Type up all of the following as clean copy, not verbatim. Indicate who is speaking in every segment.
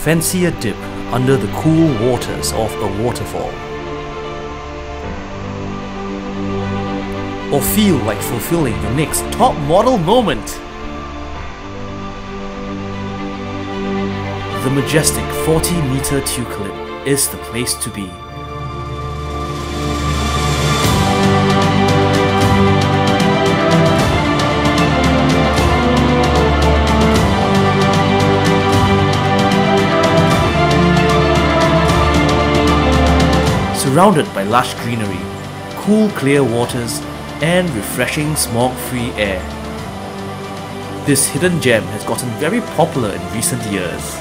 Speaker 1: Fancy a dip under the cool waters of a waterfall. Or feel like fulfilling your next top model moment. The majestic 40-meter tulip is the place to be. Surrounded by lush greenery, cool clear waters, and refreshing smog-free air. This hidden gem has gotten very popular in recent years.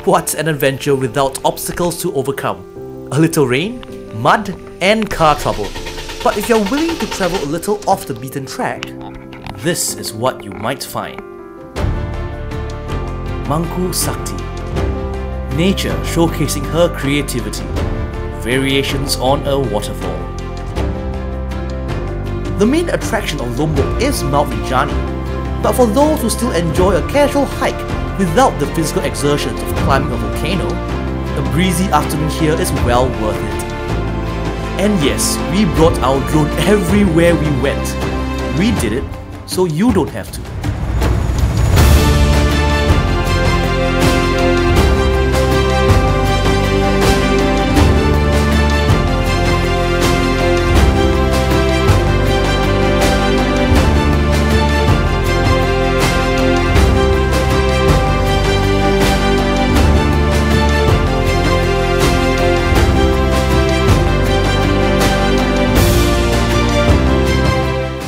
Speaker 1: What an adventure without obstacles to overcome. A little rain, mud, and car trouble. But if you're willing to travel a little off the beaten track, this is what you might find. Mangku Sakti. Nature showcasing her creativity. Variations on a waterfall. The main attraction of Lombok is Mount Rinjani, but for those who still enjoy a casual hike without the physical exertions of climbing a volcano, a breezy afternoon here is well worth it. And yes, we brought our drone everywhere we went. We did it, so you don't have to.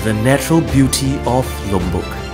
Speaker 1: The natural beauty of Lombok.